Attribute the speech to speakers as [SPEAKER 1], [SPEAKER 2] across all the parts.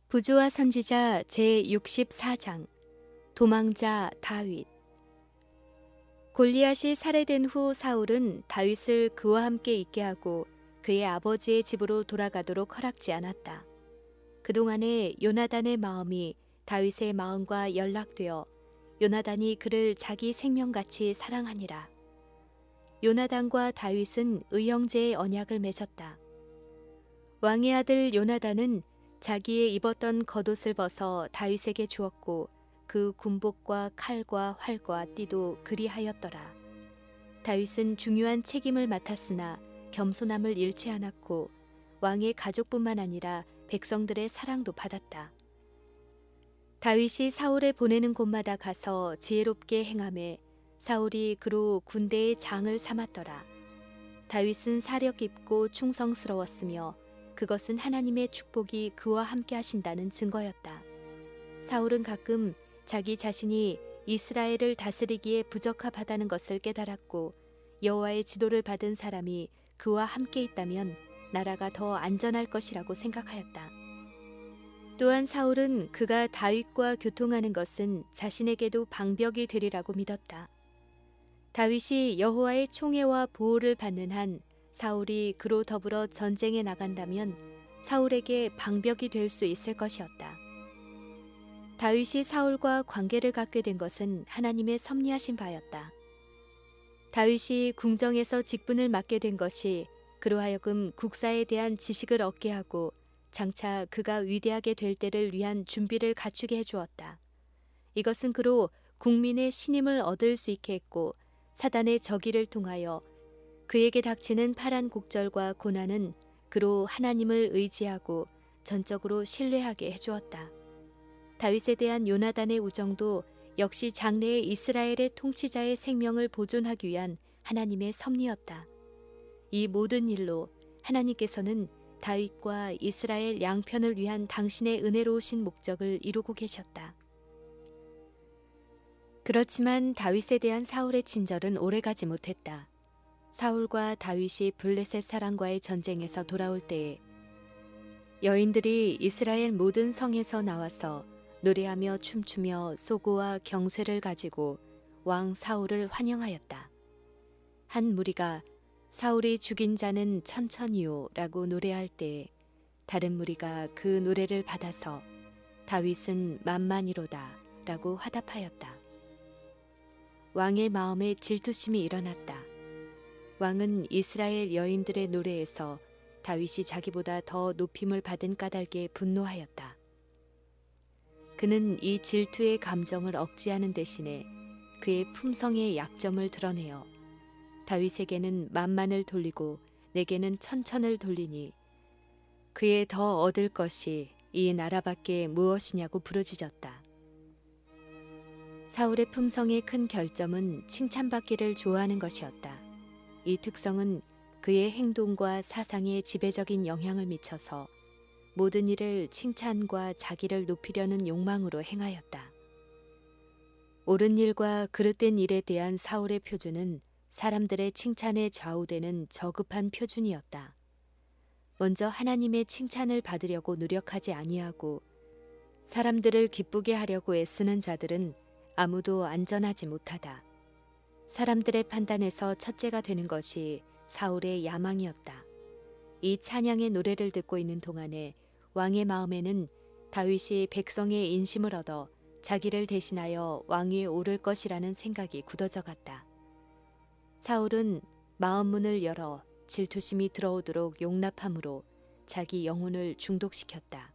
[SPEAKER 1] 부조와 선지자 제64장 도망자 다윗. 골리앗이 살해된 후 사울은 다윗을 그와 함께 있게 하고 그의 아버지의 집으로 돌아가도록 허락지 않았다. 그동안에 요나단의 마음이 다윗의 마음과 연락되어 요나단이 그를 자기 생명같이 사랑하니라. 요나단과 다윗은 의형제의 언약을 맺었다. 왕의 아들 요나단은 자기의 입었던 겉옷을 벗어 다윗에게 주었고 그 군복과 칼과 활과 띠도 그리하였더라. 다윗은 중요한 책임을 맡았으나 겸손함을 잃지 않았고 왕의 가족뿐만 아니라 백성들의 사랑도 받았다. 다윗이 사울에 보내는 곳마다 가서 지혜롭게 행하매 사울이 그로 군대의 장을 삼았더라. 다윗은 사력 깊고 충성스러웠으며 그것은 하나님의 축복이 그와 함께 하신다는 증거였다. 사울은 가끔 자기 자신이 이스라엘을 다스리기에 부적합하다는 것을 깨달았고 여호와의 지도를 받은 사람이 그와 함께 있다면 나라가 더 안전할 것이라고 생각하였다. 또한 사울은 그가 다윗과 교통하는 것은 자신에게도 방벽이 되리라고 믿었다. 다윗이 여호와의 총애와 보호를 받는 한 사울이 그로 더불어 전쟁에 나간다면 사울에게 방벽이 될 수 있을 것이었다. 다윗이 사울과 관계를 갖게 된 것은 하나님의 섭리하신 바였다. 다윗이 궁정에서 직분을 맡게 된 것이 그로 하여금 국사에 대한 지식을 얻게 하고 장차 그가 위대하게 될 때를 위한 준비를 갖추게 해주었다. 이것은 그로 국민의 신임을 얻을 수 있게 했고 사단의 저기를 통하여 그에게 닥치는 파란 곡절과 고난은 그로 하나님을 의지하고 전적으로 신뢰하게 해주었다. 다윗에 대한 요나단의 우정도 역시 장래의 이스라엘의 통치자의 생명을 보존하기 위한 하나님의 섭리였다. 이 모든 일로 하나님께서는 다윗과 이스라엘 양편을 위한 당신의 은혜로우신 목적을 이루고 계셨다. 그렇지만 다윗에 대한 사울의 친절은 오래가지 못했다. 사울과 다윗이 블레셋 사람과의 전쟁에서 돌아올 때에 여인들이 이스라엘 모든 성에서 나와서 노래하며 춤추며 소고와 경쇠를 가지고 왕 사울을 환영하였다. 한 무리가 사울이 죽인 자는 천천히요 라고 노래할 때에 다른 무리가 그 노래를 받아서 다윗은 만만이로다 라고 화답하였다. 왕의 마음에 질투심이 일어났다. 왕은 이스라엘 여인들의 노래에서 다윗이 자기보다 더 높임을 받은 까닭에 분노하였다. 그는 이 질투의 감정을 억제하는 대신에 그의 품성의 약점을 드러내어 다윗에게는 만만을 돌리고 내게는 천천을 돌리니 그의 더 얻을 것이 이 나라밖에 무엇이냐고 부르짖었다. 사울의 품성의 큰 결점은 칭찬받기를 좋아하는 것이었다. 이 특성은 그의 행동과 사상에 지배적인 영향을 미쳐서 모든 일을 칭찬과 자기를 높이려는 욕망으로 행하였다. 옳은 일과 그릇된 일에 대한 사울의 표준은 사람들의 칭찬에 좌우되는 저급한 표준이었다. 먼저 하나님의 칭찬을 받으려고 노력하지 아니하고 사람들을 기쁘게 하려고 애쓰는 자들은 아무도 안전하지 못하다. 사람들의 판단에서 첫째가 되는 것이 사울의 야망이었다. 이 찬양의 노래를 듣고 있는 동안에 왕의 마음에는 다윗이 백성의 인심을 얻어 자기를 대신하여 왕위에 오를 것이라는 생각이 굳어져 갔다. 사울은 마음문을 열어 질투심이 들어오도록 용납함으로 자기 영혼을 중독시켰다.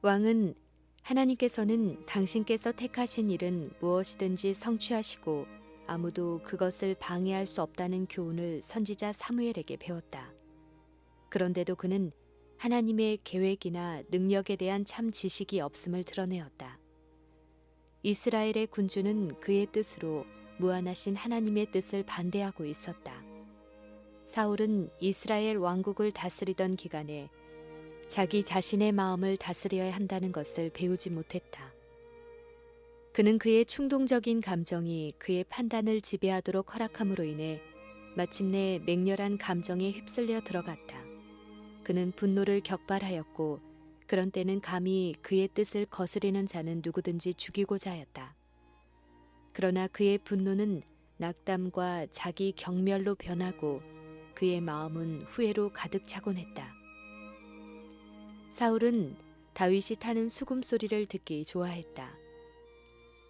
[SPEAKER 1] 왕은 하나님께서는 당신께서 택하신 일은 무엇이든지 성취하시고 아무도 그것을 방해할 수 없다는 교훈을 선지자 사무엘에게 배웠다. 그런데도 그는 하나님의 계획이나 능력에 대한 참 지식이 없음을 드러내었다. 이스라엘의 군주는 그의 뜻으로 무한하신 하나님의 뜻을 반대하고 있었다. 사울은 이스라엘 왕국을 다스리던 기간에 자기 자신의 마음을 다스려야 한다는 것을 배우지 못했다. 그는 그의 충동적인 감정이 그의 판단을 지배하도록 허락함으로 인해 마침내 맹렬한 감정에 휩쓸려 들어갔다. 그는 분노를 격발하였고 그런 때는 감히 그의 뜻을 거스리는 자는 누구든지 죽이고자 하였다. 그러나 그의 분노는 낙담과 자기 경멸로 변하고 그의 마음은 후회로 가득 차곤 했다. 사울은 다윗이 타는 수금 소리를 듣기 좋아했다.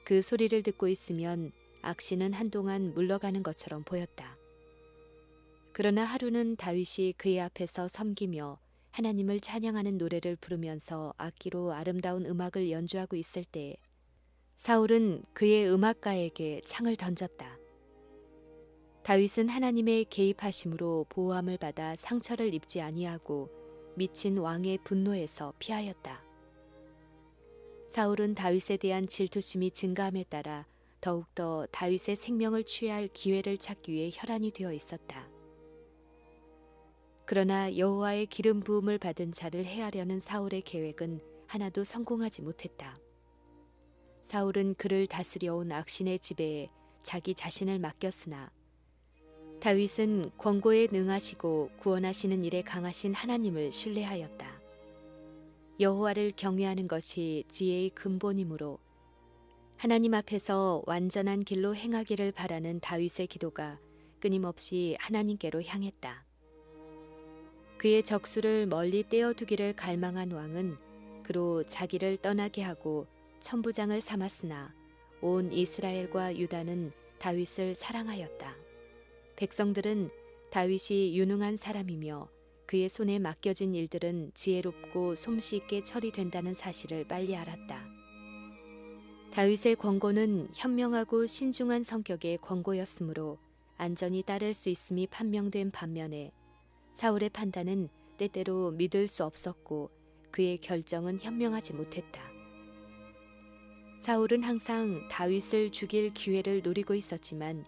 [SPEAKER 1] 그 소리를 듣고 있으면 악신은 한동안 물러가는 것처럼 보였다. 그러나 하루는 다윗이 그의 앞에서 섬기며 하나님을 찬양하는 노래를 부르면서 악기로 아름다운 음악을 연주하고 있을 때 사울은 그의 음악가에게 창을 던졌다. 다윗은 하나님의 개입하심으로 보호함을 받아 상처를 입지 아니하고 미친 왕의 분노에서 피하였다. 사울은 다윗에 대한 질투심이 증가함에 따라 더욱더 다윗의 생명을 취할 기회를 찾기 위해 혈안이 되어 있었다. 그러나 여호와의 기름 부음을 받은 자를 해하려는 사울의 계획은 하나도 성공하지 못했다. 사울은 그를 다스려온 악신의 지배에 자기 자신을 맡겼으나 다윗은 권고에 능하시고 구원하시는 일에 강하신 하나님을 신뢰하였다. 여호와를 경외하는 것이 지혜의 근본이므로 하나님 앞에서 완전한 길로 행하기를 바라는 다윗의 기도가 끊임없이 하나님께로 향했다. 그의 적수를 멀리 떼어두기를 갈망한 왕은 그로 자기를 떠나게 하고 천부장을 삼았으나 온 이스라엘과 유다는 다윗을 사랑하였다. 백성들은 다윗이 유능한 사람이며 그의 손에 맡겨진 일들은 지혜롭고 솜씨있게 처리된다는 사실을 빨리 알았다. 다윗의 권고는 현명하고 신중한 성격의 권고였으므로 안전히 따를 수 있음이 판명된 반면에 사울의 판단은 때때로 믿을 수 없었고 그의 결정은 현명하지 못했다. 사울은 항상 다윗을 죽일 기회를 노리고 있었지만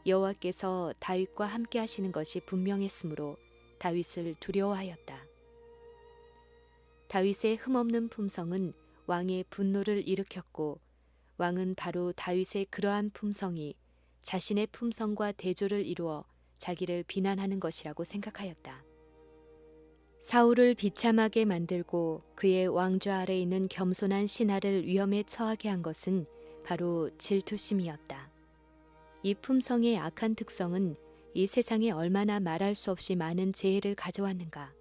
[SPEAKER 1] 여호와께서 다윗과 함께 하시는 것이 분명했으므로 다윗을 두려워하였다. 다윗의 흠없는 품성은 왕의 분노를 일으켰고 왕은 바로 다윗의 그러한 품성이 자신의 품성과 대조를 이루어 자기를 비난하는 것이라고 생각하였다. 사울을 비참하게 만들고 그의 왕좌 아래 있는 겸손한 신하를 위험에 처하게 한 것은 바로 질투심이었다. 이 품성의 악한 특성은 이 세상에 얼마나 말할 수 없이 많은 재해를 가져왔는가.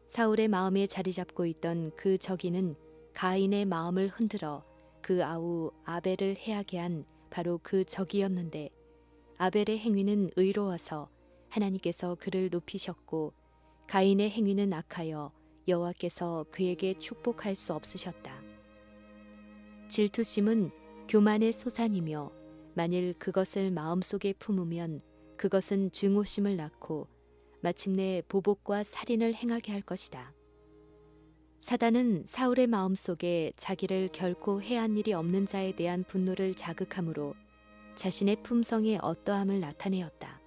[SPEAKER 1] 사울의 마음에 자리 잡고 있던 그 적이는 가인의 마음을 흔들어 그 아우 아벨을 해하게 한 바로 그 적이었는데 아벨의 행위는 의로워서 하나님께서 그를 높이셨고 가인의 행위는 악하여 여호와께서 그에게 축복할 수 없으셨다. 질투심은 교만의 소산이며 만일 그것을 마음속에 품으면 그것은 증오심을 낳고 마침내 보복과 살인을 행하게 할 것이다. 사단은 사울의 마음속에 자기를 결코 해한 일이 없는 자에 대한 분노를 자극함으로 자신의 품성의 어떠함을 나타내었다.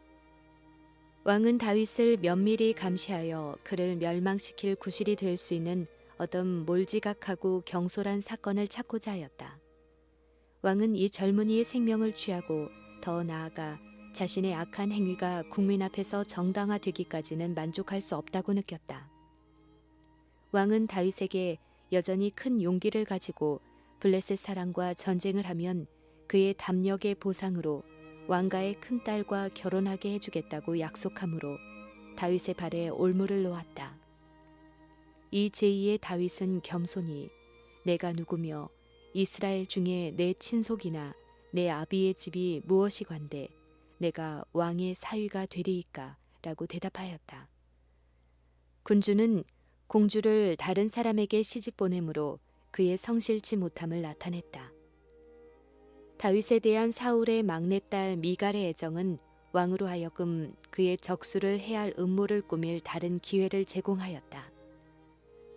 [SPEAKER 1] 왕은 다윗을 면밀히 감시하여 그를 멸망시킬 구실이 될 수 있는 어떤 몰지각하고 경솔한 사건을 찾고자 하였다. 왕은 이 젊은이의 생명을 취하고 더 나아가 자신의 악한 행위가 국민 앞에서 정당화되기까지는 만족할 수 없다고 느꼈다. 왕은 다윗에게 여전히 큰 용기를 가지고 블레셋 사람과 전쟁을 하면 그의 담력의 보상으로 왕가의 큰딸과 결혼하게 해주겠다고 약속하므로 다윗의 발에 올무를 놓았다. 이 제2의 다윗은 겸손히 내가 누구며 이스라엘 중에 내 친속이나 내 아비의 집이 무엇이관대 내가 왕의 사위가 되리이까 라고 대답하였다. 군주는 공주를 다른 사람에게 시집 보내므로 그의 성실치 못함을 나타냈다. 다윗에 대한 사울의 막내딸 미갈의 애정은 왕으로 하여금 그의 적수를 해할 음모를 꾸밀 다른 기회를 제공하였다.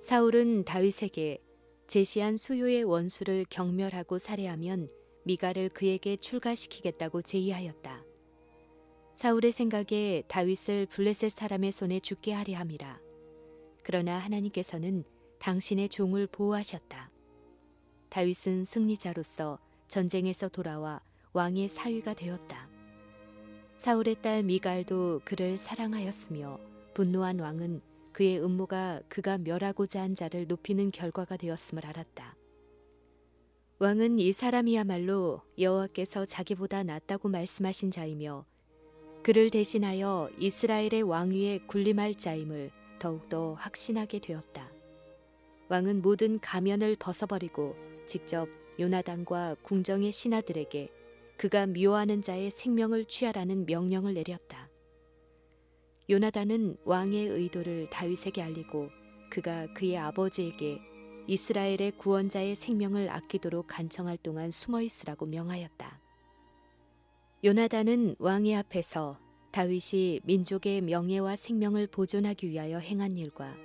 [SPEAKER 1] 사울은 다윗에게 제시한 수요의 원수를 경멸하고 살해하면 미갈을 그에게 출가시키겠다고 제의하였다. 사울의 생각에 다윗을 블레셋 사람의 손에 죽게 하려 함이라. 그러나 하나님께서는 당신의 종을 보호하셨다. 다윗은 승리자로서 전쟁에서 돌아와 왕의 사위가 되었다. 사울의 딸 미갈도 그를 사랑하였으며 분노한 왕은 그의 음모가 그가 멸하고자 한 자를 높이는 결과가 되었음을 알았다. 왕은 이 사람이야말로 여호와께서 자기보다 낫다고 말씀하신 자이며 그를 대신하여 이스라엘의 왕위에 군림할 자임을 더욱더 확신하게 되었다. 왕은 모든 가면을 벗어버리고 직접 요나단과 궁정의 신하들에게 그가 미워하는 자의 생명을 취하라는 명령을 내렸다. 요나단은 왕의 의도를 다윗에게 알리고 그가 그의 아버지에게 이스라엘의 구원자의 생명을 아끼도록 간청할 동안 숨어 있으라고 명하였다. 요나단은 왕의 앞에서 다윗이 민족의 명예와 생명을 보존하기 위하여 행한 일과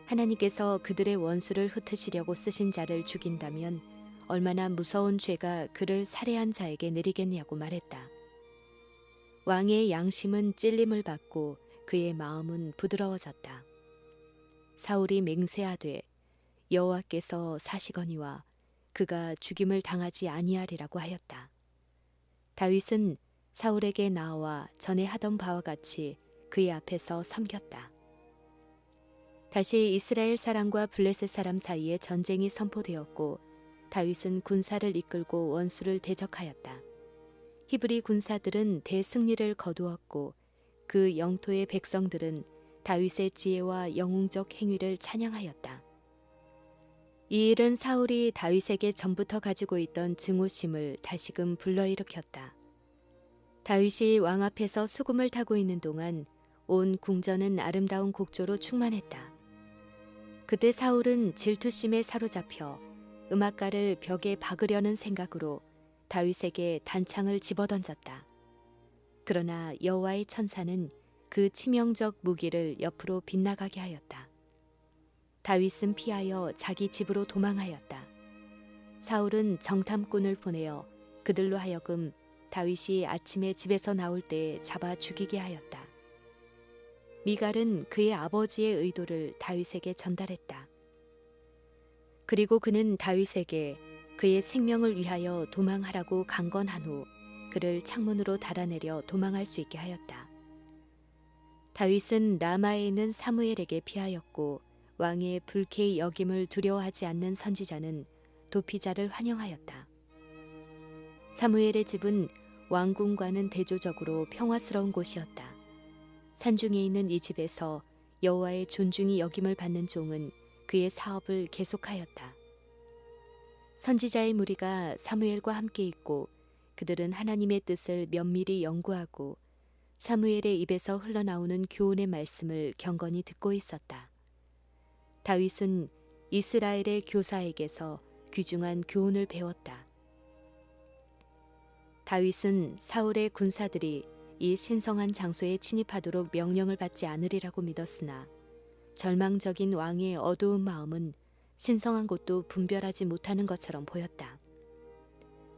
[SPEAKER 1] 하나님께서 그들의 원수를 흩으시려고 쓰신 자를 죽인다면 얼마나 무서운 죄가 그를 살해한 자에게 내리겠냐고 말했다. 왕의 양심은 찔림을 받고 그의 마음은 부드러워졌다. 사울이 맹세하되 여호와께서 사시거니와 그가 죽임을 당하지 아니하리라고 하였다. 다윗은 사울에게 나와 전에 하던 바와 같이 그의 앞에서 섬겼다. 다시 이스라엘 사람과 블레셋 사람 사이에 전쟁이 선포되었고 다윗은 군사를 이끌고 원수를 대적하였다. 히브리 군사들은 대승리를 거두었고 그 영토의 백성들은 다윗의 지혜와 영웅적 행위를 찬양하였다. 이 일은 사울이 다윗에게 전부터 가지고 있던 증오심을 다시금 불러일으켰다. 다윗이 왕 앞에서 수금을 타고 있는 동안 온 궁전은 아름다운 곡조로 충만했다. 그때 사울은 질투심에 사로잡혀 음악가를 벽에 박으려는 생각으로 다윗에게 단창을 집어던졌다. 그러나 여호와의 천사는 그 치명적 무기를 옆으로 빗나가게 하였다. 다윗은 피하여 자기 집으로 도망하였다. 사울은 정탐꾼을 보내어 그들로 하여금 다윗이 아침에 집에서 나올 때 잡아 죽이게 하였다. 미갈은 그의 아버지의 의도를 다윗에게 전달했다. 그리고 그는 다윗에게 그의 생명을 위하여 도망하라고 강건한 후 그를 창문으로 달아내려 도망할 수 있게 하였다. 다윗은 라마에 있는 사무엘에게 피하였고 왕의 불쾌히 여김을 두려워하지 않는 선지자는 도피자를 환영하였다. 사무엘의 집은 왕궁과는 대조적으로 평화스러운 곳이었다. 산중에 있는 이 집에서 여호와의 존중이 여김을 받는 종은 그의 사업을 계속하였다. 선지자의 무리가 사무엘과 함께 있고 그들은 하나님의 뜻을 면밀히 연구하고 사무엘의 입에서 흘러나오는 교훈의 말씀을 경건히 듣고 있었다. 다윗은 이스라엘의 교사에게서 귀중한 교훈을 배웠다. 다윗은 사울의 군사들이 이 신성한 장소에 침입하도록 명령을 받지 않으리라고 믿었으나 절망적인 왕의 어두운 마음은 신성한 곳도 분별하지 못하는 것처럼 보였다.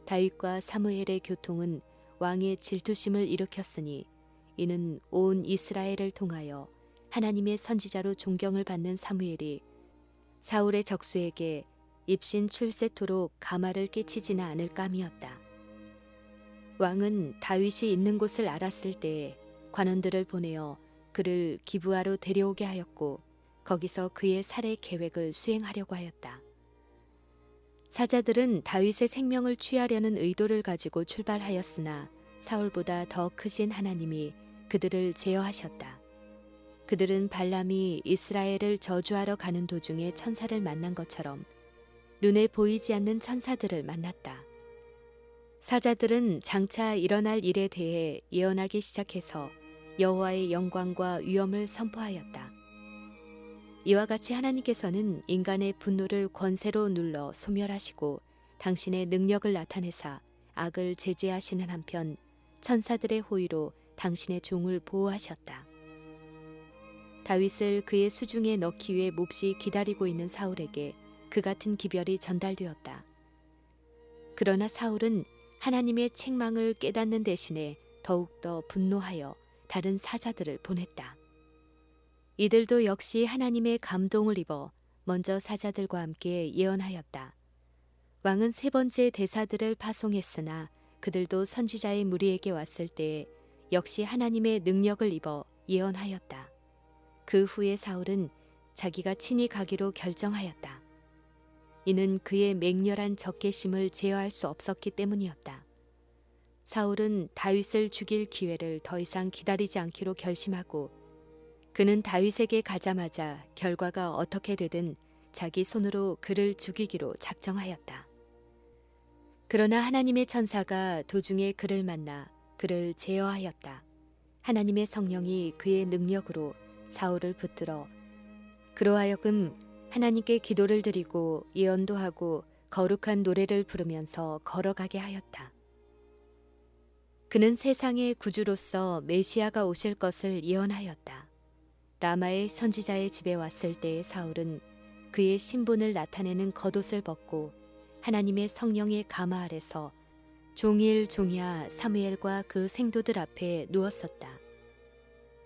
[SPEAKER 1] 다윗과 사무엘의 교통은 왕의 질투심을 일으켰으니 이는 온 이스라엘을 통하여 하나님의 선지자로 존경을 받는 사무엘이 사울의 적수에게 입신 출세토록 가마를 끼치지는 않을 감이었다. 왕은 다윗이 있는 곳을 알았을 때에 관원들을 보내어 그를 기브아로 데려오게 하였고 거기서 그의 살해 계획을 수행하려고 하였다. 사자들은 다윗의 생명을 취하려는 의도를 가지고 출발하였으나 사울보다 더 크신 하나님이 그들을 제어하셨다. 그들은 발람이 이스라엘을 저주하러 가는 도중에 천사를 만난 것처럼 눈에 보이지 않는 천사들을 만났다. 사자들은 장차 일어날 일에 대해 예언하기 시작해서 여호와의 영광과 위엄을 선포하였다. 이와 같이 하나님께서는 인간의 분노를 권세로 눌러 소멸하시고 당신의 능력을 나타내사 악을 제재하시는 한편 천사들의 호의로 당신의 종을 보호하셨다. 다윗을 그의 수중에 넣기 위해 몹시 기다리고 있는 사울에게 그 같은 기별이 전달되었다. 그러나 사울은 하나님의 책망을 깨닫는 대신에 더욱더 분노하여 다른 사자들을 보냈다. 이들도 역시 하나님의 감동을 입어 먼저 사자들과 함께 예언하였다. 왕은 세 번째 대사들을 파송했으나 그들도 선지자의 무리에게 왔을 때 역시 하나님의 능력을 입어 예언하였다. 그 후에 사울은 자기가 친히 가기로 결정하였다. 이는 그의 맹렬한 적개심을 제어할 수 없었기 때문이었다. 사울은 다윗을 죽일 기회를 더 이상 기다리지 않기로 결심하고 그는 다윗에게 가자마자 결과가 어떻게 되든 자기 손으로 그를 죽이기로 작정하였다. 그러나 하나님의 천사가 도중에 그를 만나 그를 제어하였다. 하나님의 성령이 그의 능력으로 사울을 붙들어 그로 하여금 하나님께 기도를 드리고 예언도 하고 거룩한 노래를 부르면서 걸어가게 하였다. 그는 세상의 구주로서 메시아가 오실 것을 예언하였다. 라마의 선지자의 집에 왔을 때의 사울은 그의 신분을 나타내는 겉옷을 벗고 하나님의 성령의 가마 아래서 종일 종야 사무엘과 그 생도들 앞에 누웠었다.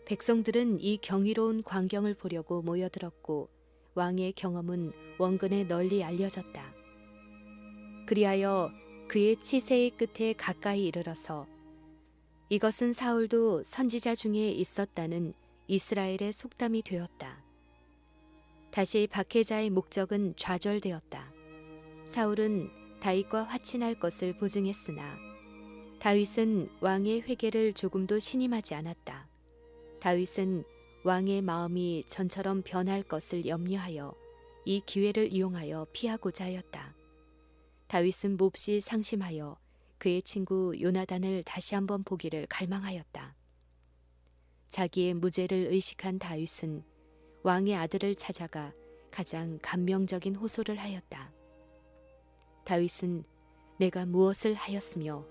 [SPEAKER 1] 백성들은 이 경이로운 광경을 보려고 모여들었고 왕의 경험은 원근에 널리 알려졌다. 그리하여 그의 치세의 끝에 가까이 이르러서 이것은 사울도 선지자 중에 있었다는 이스라엘의 속담이 되었다. 다시 박해자의 목적은 좌절되었다. 사울은 다윗과 화친할 것을 보증했으나 다윗은 왕의 회개를 조금도 신임하지 않았다. 다윗은 왕의 마음이 전처럼 변할 것을 염려하여 이 기회를 이용하여 피하고자 하였다. 다윗은 몹시 상심하여 그의 친구 요나단을 다시 한번 보기를 갈망하였다. 자기의 무죄를 의식한 다윗은 왕의 아들을 찾아가 가장 감명적인 호소를 하였다. 다윗은 내가 무엇을 하였으며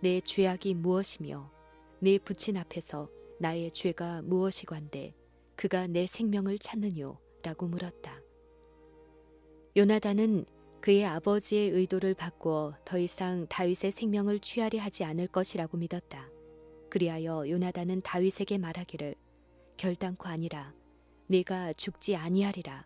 [SPEAKER 1] 내 죄악이 무엇이며 내 부친 앞에서 나의 죄가 무엇이관데 그가 내 생명을 찾느뇨 라고 물었다. 요나단은 그의 아버지의 의도를 바꾸어 더 이상 다윗의 생명을 취하려 하지 않을 것이라고 믿었다. 그리하여 요나단은 다윗에게 말하기를 결단코 아니라 네가 죽지 아니하리라.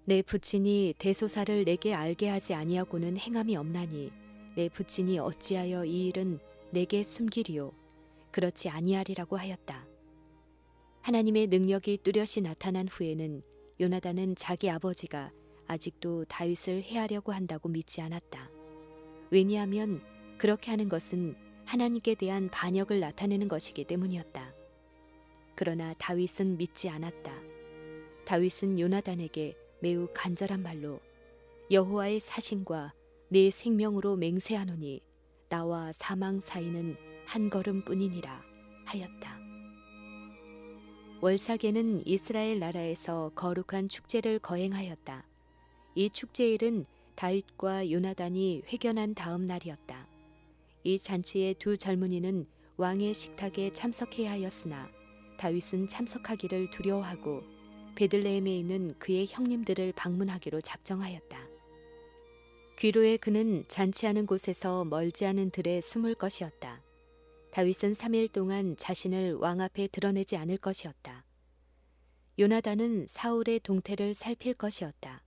[SPEAKER 1] 내 부친이 대소사를 내게 알게 하지 아니하고는 행함이 없나니 내 부친이 어찌하여 이 일은 내게 숨기리요. 그렇지 아니하리라고 하였다. 하나님의 능력이 뚜렷이 나타난 후에는 요나단은 자기 아버지가 아직도 다윗을 해하려고 한다고 믿지 않았다. 왜냐하면 그렇게 하는 것은 하나님께 대한 반역을 나타내는 것이기 때문이었다. 그러나 다윗은 믿지 않았다. 다윗은 요나단에게 매우 간절한 말로 여호와의 사신과 내 생명으로 맹세하노니 나와 사망 사이는 한 걸음뿐이니라 하였다. 월사계는 이스라엘 나라에서 거룩한 축제를 거행하였다. 이 축제일은 다윗과 요나단이 회견한 다음 날이었다. 이 잔치에 두 젊은이는 왕의 식탁에 참석해야 하였으나 다윗은 참석하기를 두려워하고 베들레헴에 있는 그의 형님들을 방문하기로 작정하였다. 귀로에 그는 잔치하는 곳에서 멀지 않은 들에 숨을 것이었다. 다윗은 3일 동안 자신을 왕 앞에 드러내지 않을 것이었다. 요나단은 사울의 동태를 살필 것이었다.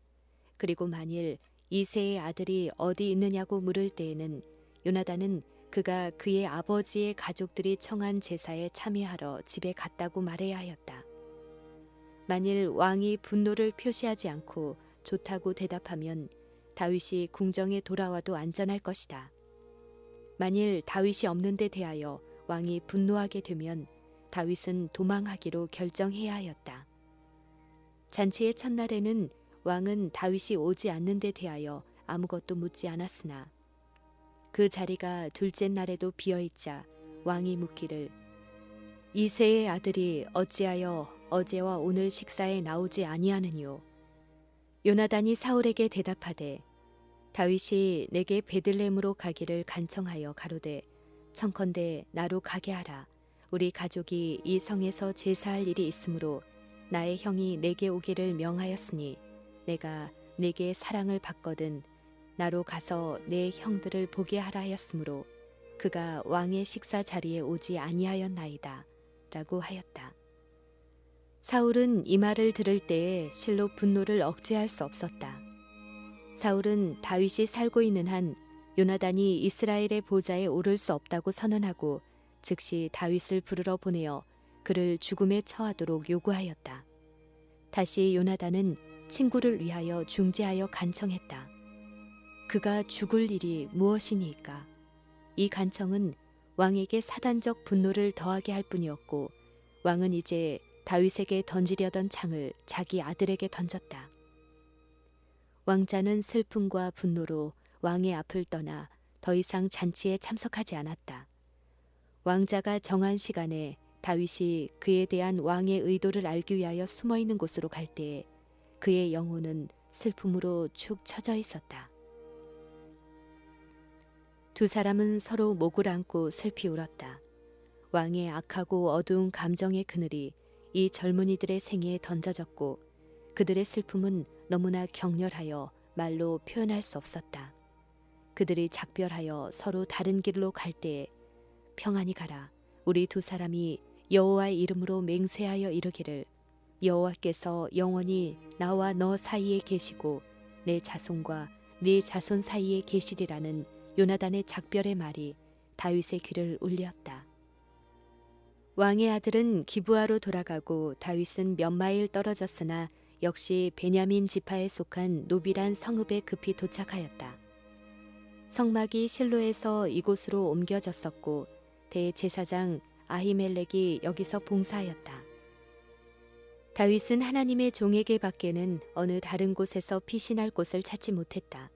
[SPEAKER 1] 그리고 만일 이새의 아들이 어디 있느냐고 물을 때에는 요나단은 그가 그의 아버지의 가족들이 청한 제사에 참여하러 집에 갔다고 말해야 하였다. 만일 왕이 분노를 표시하지 않고 좋다고 대답하면 다윗이 궁정에 돌아와도 안전할 것이다. 만일 다윗이 없는 데 대하여 왕이 분노하게 되면 다윗은 도망하기로 결정해야 하였다. 잔치의 첫날에는 왕은 다윗이 오지 않는 데 대하여 아무것도 묻지 않았으나 그 자리가 둘째 날에도 비어있자 왕이 묻기를 이새의 아들이 어찌하여 어제와 오늘 식사에 나오지 아니하느뇨. 요나단이 사울에게 대답하되 다윗이 내게 베들레헴으로 가기를 간청하여 가로되 청컨대 나로 가게 하라. 우리 가족이 이 성에서 제사할 일이 있으므로 나의 형이 내게 오기를 명하였으니 내가 내게 사랑을 받거든 나로 가서 내 형들을 보게 하라 하였으므로 그가 왕의 식사 자리에 오지 아니하였나이다 라고 하였다. 사울은 이 말을 들을 때에 실로 분노를 억제할 수 없었다. 사울은 다윗이 살고 있는 한 요나단이 이스라엘의 보좌에 오를 수 없다고 선언하고 즉시 다윗을 부르러 보내어 그를 죽음에 처하도록 요구하였다. 다시 요나단은 친구를 위하여 중재하여 간청했다. 그가 죽을 일이 무엇이니까? 이 간청은 왕에게 사단적 분노를 더하게 할 뿐이었고 왕은 이제 다윗에게 던지려던 창을 자기 아들에게 던졌다. 왕자는 슬픔과 분노로 왕의 앞을 떠나 더 이상 잔치에 참석하지 않았다. 왕자가 정한 시간에 다윗이 그에 대한 왕의 의도를 알기 위하여 숨어있는 곳으로 갈 때에 그의 영혼은 슬픔으로 축 처져 있었다. 두 사람은 서로 목을 안고 슬피 울었다. 왕의 악하고 어두운 감정의 그늘이 이 젊은이들의 생애에 던져졌고 그들의 슬픔은 너무나 격렬하여 말로 표현할 수 없었다. 그들이 작별하여 서로 다른 길로 갈 때에 평안히 가라. 우리 두 사람이 여호와의 이름으로 맹세하여 이르기를 여호와께서 영원히 나와 너 사이에 계시고 내 자손과 네 자손 사이에 계시리라는 요나단의 작별의 말이 다윗의 귀를 울렸다. 왕의 아들은 기브아로 돌아가고 다윗은 몇 마일 떨어졌으나 역시 베냐민 지파에 속한 노비란 성읍에 급히 도착하였다. 성막이 실로에서 이곳으로 옮겨졌었고 대제사장 아히멜렉이 여기서 봉사하였다. 다윗은 하나님의 종에게 밖에는 어느 다른 곳에서 피신할 곳을 찾지 못했다.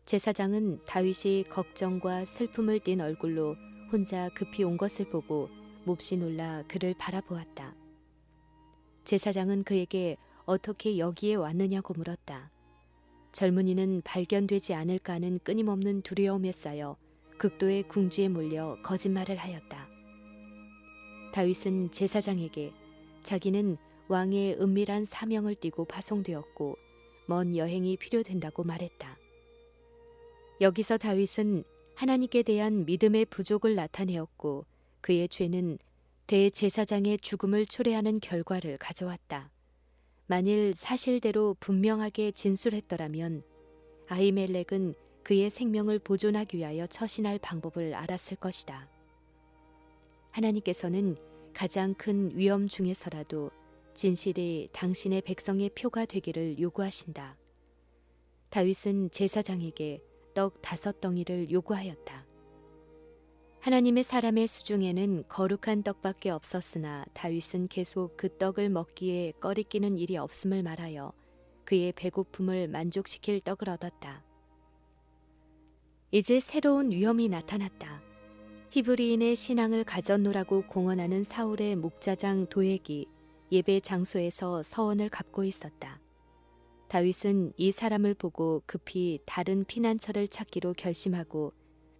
[SPEAKER 1] 제사장은 다윗이 걱정과 슬픔을 띤 얼굴로 혼자 급히 온 것을 보고 몹시 놀라 그를 바라보았다. 제사장은 그에게 어떻게 여기에 왔느냐고 물었다. 젊은이는 발견되지 않을까 하는 끊임없는 두려움에 쌓여 극도의 궁지에 몰려 거짓말을 하였다. 다윗은 제사장에게 자기는 왕의 은밀한 사명을 띠고 파송되었고 먼 여행이 필요된다고 말했다. 여기서 다윗은 하나님께 대한 믿음의 부족을 나타내었고 그의 죄는 대제사장의 죽음을 초래하는 결과를 가져왔다. 만일 사실대로 분명하게 진술했더라면 아히멜렉은 그의 생명을 보존하기 위하여 처신할 방법을 알았을 것이다. 하나님께서는 가장 큰 위험 중에서라도 진실이 당신의 백성의 표가 되기를 요구하신다. 다윗은 제사장에게 떡 5덩이를 요구하였다. 하나님의 사람의 수중에는 거룩한 떡밖에 없었으나 다윗은 계속 그 떡을 먹기에 꺼리끼는 일이 없음을 말하여 그의 배고픔을 만족시킬 떡을 얻었다. 이제 새로운 위험이 나타났다. 히브리인의 신앙을 가졌노라고 공언하는 사울의 목자장 도액이 예배 장소에서 서원을 갚고 있었다. 다윗은 이 사람을 보고 급히 다른 피난처를 찾기로 결심하고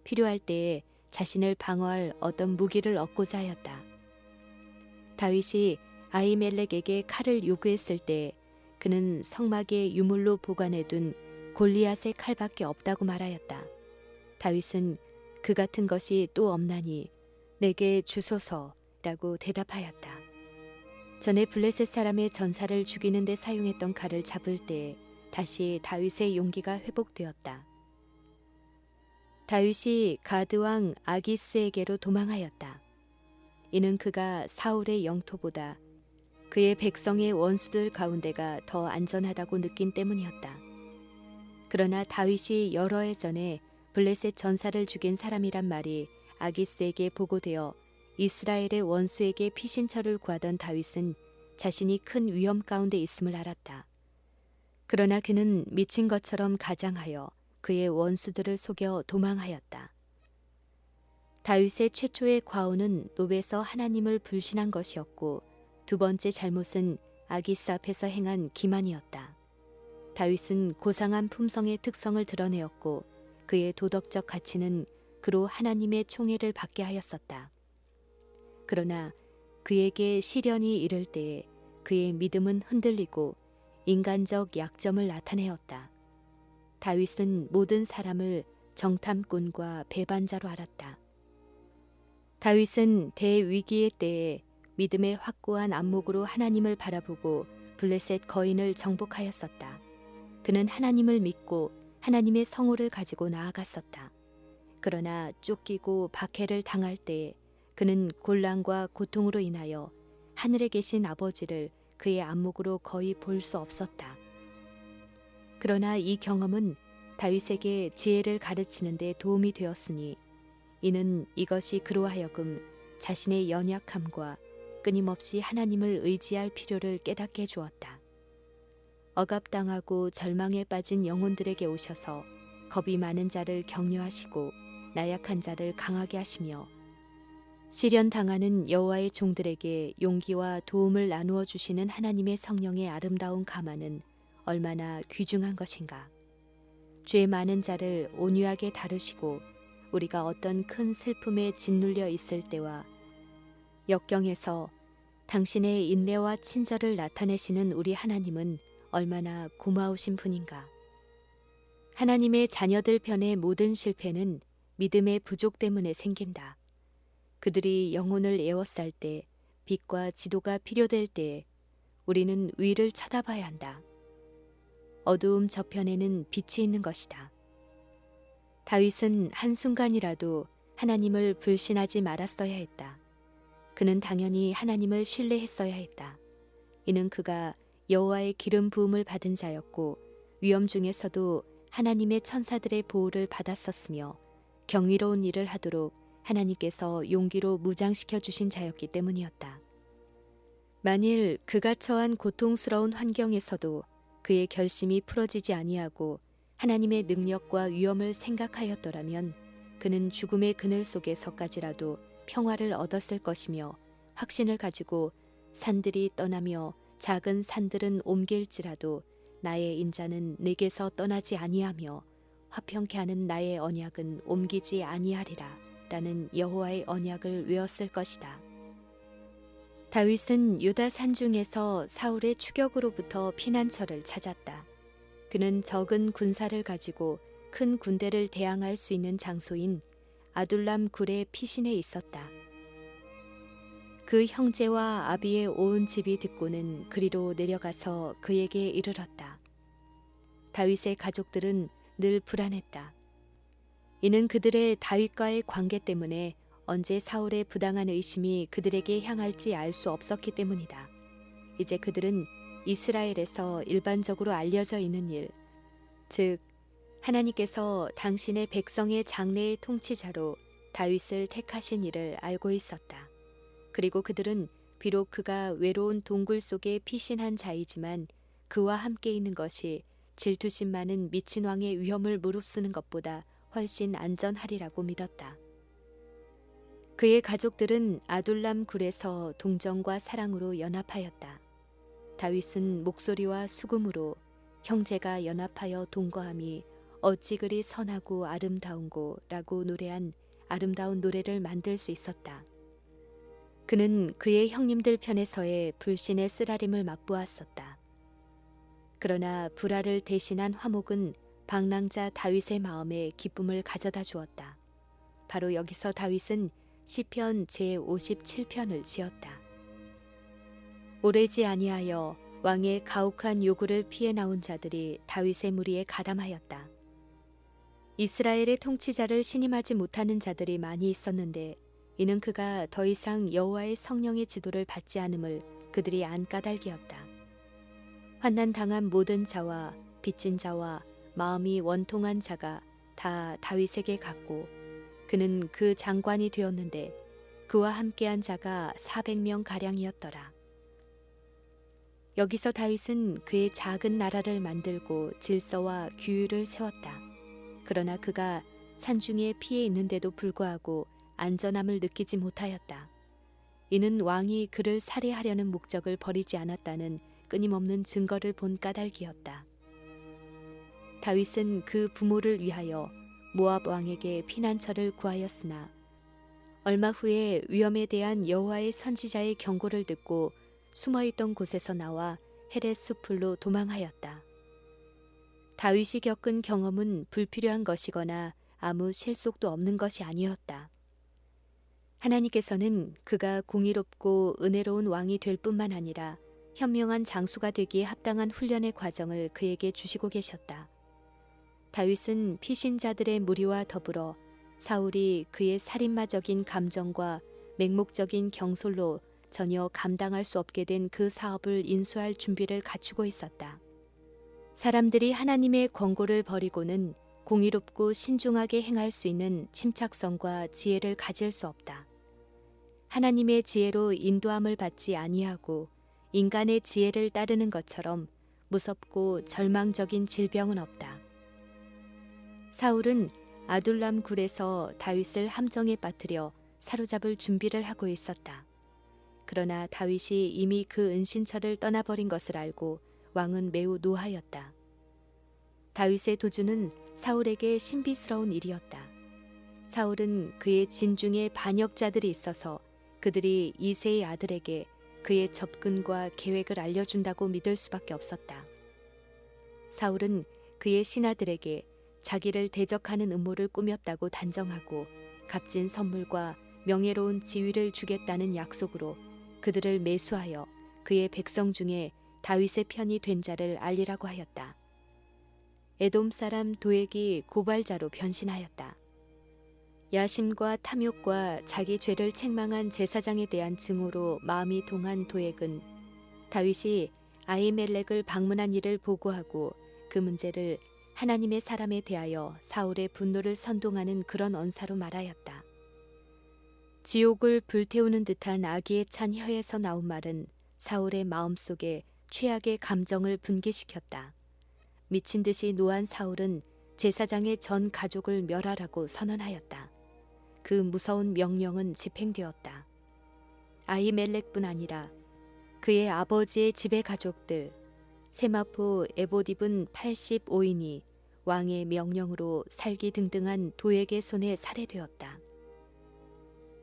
[SPEAKER 1] 필요할 때에 자신을 방어할 어떤 무기를 얻고자 하였다. 다윗이 아히멜렉에게 칼을 요구했을 때 그는 성막에 유물로 보관해둔 골리앗의 칼밖에 없다고 말하였다. 다윗은 그 같은 것이 또 없나니 내게 주소서라고 대답하였다. 전에 블레셋 사람의 전사를 죽이는 데 사용했던 칼을 잡을 때 다시 다윗의 용기가 회복되었다. 다윗이 가드왕 아기스에게로 도망하였다. 이는 그가 사울의 영토보다 그의 백성의 원수들 가운데가 더 안전하다고 느낀 때문이었다. 그러나 다윗이 여러 해 전에 블레셋 전사를 죽인 사람이란 말이 아기스에게 보고되어 이스라엘의 원수에게 피신처를 구하던 다윗은 자신이 큰 위험 가운데 있음을 알았다. 그러나 그는 미친 것처럼 가장하여 그의 원수들을 속여 도망하였다. 다윗의 최초의 과오는 노베에서 하나님을 불신한 것이었고 두 번째 잘못은 아기스 앞에서 행한 기만이었다. 다윗은 고상한 품성의 특성을 드러내었고 그의 도덕적 가치는 그로 하나님의 총애를 받게 하였었다. 그러나 그에게 시련이 이를 때에 그의 믿음은 흔들리고 인간적 약점을 나타내었다. 다윗은 모든 사람을 정탐꾼과 배반자로 알았다. 다윗은 대위기의 때에 믿음의 확고한 안목으로 하나님을 바라보고 블레셋 거인을 정복하였었다. 그는 하나님을 믿고 하나님의 성호를 가지고 나아갔었다. 그러나 쫓기고 박해를 당할 때에 그는 곤란과 고통으로 인하여 하늘에 계신 아버지를 그의 안목으로 거의 볼 수 없었다. 그러나 이 경험은 다윗에게 지혜를 가르치는 데 도움이 되었으니 이는 이것이 그로 하여금 자신의 연약함과 끊임없이 하나님을 의지할 필요를 깨닫게 해주었다. 억압당하고 절망에 빠진 영혼들에게 오셔서 겁이 많은 자를 격려하시고 나약한 자를 강하게 하시며 시련당하는 여호와의 종들에게 용기와 도움을 나누어 주시는 하나님의 성령의 아름다운 감화는 얼마나 귀중한 것인가. 죄 많은 자를 온유하게 다루시고 우리가 어떤 큰 슬픔에 짓눌려 있을 때와 역경에서 당신의 인내와 친절을 나타내시는 우리 하나님은 얼마나 고마우신 분인가. 하나님의 자녀들 편의 모든 실패는 믿음의 부족 때문에 생긴다. 그들이 영혼을 에워쌀 때, 빛과 지도가 필요될 때에 우리는 위를 쳐다봐야 한다. 어두움 저편에는 빛이 있는 것이다. 다윗은 한순간이라도 하나님을 불신하지 말았어야 했다. 그는 당연히 하나님을 신뢰했어야 했다. 이는 그가 여호와의 기름 부음을 받은 자였고 위험 중에서도 하나님의 천사들의 보호를 받았었으며 경이로운 일을 하도록 하나님께서 용기로 무장시켜 주신 자였기 때문이었다. 만일 그가 처한 고통스러운 환경에서도 그의 결심이 풀어지지 아니하고 하나님의 능력과 위엄을 생각하였더라면 그는 죽음의 그늘 속에서까지라도 평화를 얻었을 것이며 확신을 가지고 산들이 떠나며 작은 산들은 옮길지라도 나의 인자는 내게서 떠나지 아니하며 화평케 하는 나의 언약은 옮기지 아니하리라 라는 여호와의 언약을 외웠을 것이다. 다윗은 유다 산중에서 사울의 추격으로부터 피난처를 찾았다. 그는 적은 군사를 가지고 큰 군대를 대항할 수 있는 장소인 아둘람 굴의 피신에 있었다. 그 형제와 아비의 온 집이 듣고는 그리로 내려가서 그에게 이르렀다. 다윗의 가족들은 늘 불안했다. 이는 그들의 다윗과의 관계 때문에 언제 사울의 부당한 의심이 그들에게 향할지 알 수 없었기 때문이다. 이제 그들은 이스라엘에서 일반적으로 알려져 있는 일, 즉 하나님께서 당신의 백성의 장래의 통치자로 다윗을 택하신 일을 알고 있었다. 그리고 그들은 비록 그가 외로운 동굴 속에 피신한 자이지만 그와 함께 있는 것이 질투심 많은 미친 왕의 위험을 무릅쓰는 것보다 훨씬 안전하리라고 믿었다. 그의 가족들은 아둘람 굴에서 동정과 사랑으로 연합하였다. 다윗은 목소리와 수금으로 형제가 연합하여 동거함이 어찌 그리 선하고 아름다운고 라고 노래한 아름다운 노래를 만들 수 있었다. 그는 그의 형님들 편에서의 불신의 쓰라림을 맛보았었다. 그러나 불화를 대신한 화목은 방랑자 다윗의 마음에 기쁨을 가져다 주었다. 바로 여기서 다윗은 시편 제57편을 지었다. 오래지 아니하여 왕의 가혹한 요구를 피해 나온 자들이 다윗의 무리에 가담하였다. 이스라엘의 통치자를 신임하지 못하는 자들이 많이 있었는데 이는 그가 더 이상 여호와의 성령의 지도를 받지 않음을 그들이 안 까닭이었다. 환난당한 모든 자와 빚진 자와 마음이 원통한 자가 다 다윗에게 갔고 그는 그 장관이 되었는데 그와 함께한 자가 400명 가량이었더라. 여기서 다윗은 그의 작은 나라를 만들고 질서와 규율을 세웠다. 그러나 그가 산중에 피해 있는데도 불구하고 안전함을 느끼지 못하였다. 이는 왕이 그를 살해하려는 목적을 버리지 않았다는 끊임없는 증거를 본 까닭이었다. 다윗은 그 부모를 위하여 모압 왕에게 피난처를 구하였으나 얼마 후에 위험에 대한 여호와의 선지자의 경고를 듣고 숨어있던 곳에서 나와 헤렛 수풀로 도망하였다. 다윗이 겪은 경험은 불필요한 것이거나 아무 실속도 없는 것이 아니었다. 하나님께서는 그가 공의롭고 은혜로운 왕이 될 뿐만 아니라 현명한 장수가 되기에 합당한 훈련의 과정을 그에게 주시고 계셨다. 다윗은 피신자들의 무리와 더불어 사울이 그의 살인마적인 감정과 맹목적인 경솔로 전혀 감당할 수 없게 된 그 사업을 인수할 준비를 갖추고 있었다. 사람들이 하나님의 권고를 버리고는 공의롭고 신중하게 행할 수 있는 침착성과 지혜를 가질 수 없다. 하나님의 지혜로 인도함을 받지 아니하고 인간의 지혜를 따르는 것처럼 무섭고 절망적인 질병은 없다. 사울은 아둘람 굴에서 다윗을 함정에 빠뜨려 사로잡을 준비를 하고 있었다. 그러나 다윗이 이미 그 은신처를 떠나버린 것을 알고 왕은 매우 노하였다. 다윗의 도주는 사울에게 신비스러운 일이었다. 사울은 그의 진중에 반역자들이 있어서 그들이 이새의 아들에게 그의 접근과 계획을 알려준다고 믿을 수밖에 없었다. 사울은 그의 신하들에게 자기를 대적하는 음모를 꾸몄다고 단정하고 값진 선물과 명예로운 지위를 주겠다는 약속으로 그들을 매수하여 그의 백성 중에 다윗의 편이 된 자를 알리라고 하였다. 에돔 사람 도액이 고발자로 변신하였다. 야심과 탐욕과 자기 죄를 책망한 제사장에 대한 증오로 마음이 동한 도액은 다윗이 아히멜렉을 방문한 일을 보고하고 그 문제를 하나님의 사람에 대하여 사울의 분노를 선동하는 그런 언사로 말하였다. 지옥을 불태우는 듯한 악의에 찬 혀에서 나온 말은 사울의 마음속에 최악의 감정을 분기시켰다. 미친 듯이 노한 사울은 제사장의 전 가족을 멸하라고 선언하였다. 그 무서운 명령은 집행되었다. 아히멜렉뿐 아니라 그의 아버지의 집의 가족들, 세마포 에봇입은 85인이 왕의 명령으로 살기등등한 도액의 손에 살해되었다.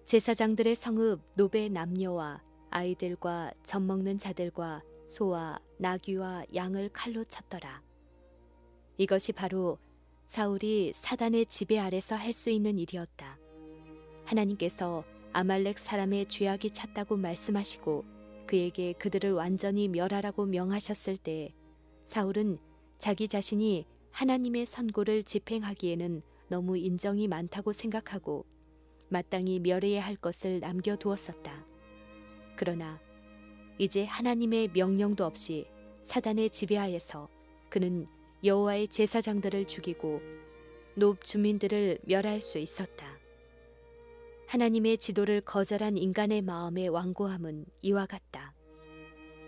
[SPEAKER 1] 제사장들의 성읍 노베 남녀와 아이들과 젖먹는 자들과 소와 나귀와 양을 칼로 쳤더라. 이것이 바로 사울이 사단의 지배 아래서 할 수 있는 일이었다. 하나님께서 아말렉 사람의 죄악이 찼다고 말씀하시고 그에게 그들을 완전히 멸하라고 명하셨을 때 사울은 자기 자신이 하나님의 선고를 집행하기에는 너무 인정이 많다고 생각하고 마땅히 멸해야 할 것을 남겨두었었다. 그러나 이제 하나님의 명령도 없이 사단의 지배하에서 그는 여호와의 제사장들을 죽이고 높 주민들을 멸할 수 있었다. 하나님의 지도를 거절한 인간의 마음의 완고함은 이와 같다.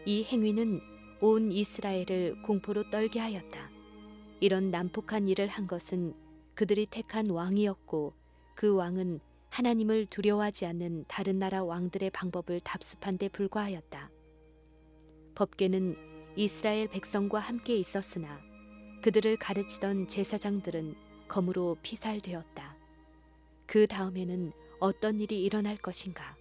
[SPEAKER 1] 이 행위는 온 이스라엘을 공포로 떨게 하였다. 이런 난폭한 일을 한 것은 그들이 택한 왕이었고 그 왕은 하나님을 두려워하지 않는 다른 나라 왕들의 방법을 답습한 데 불과하였다. 법궤는 이스라엘 백성과 함께 있었으나 그들을 가르치던 제사장들은 검으로 피살되었다. 그 다음에는 어떤 일이 일어날 것인가?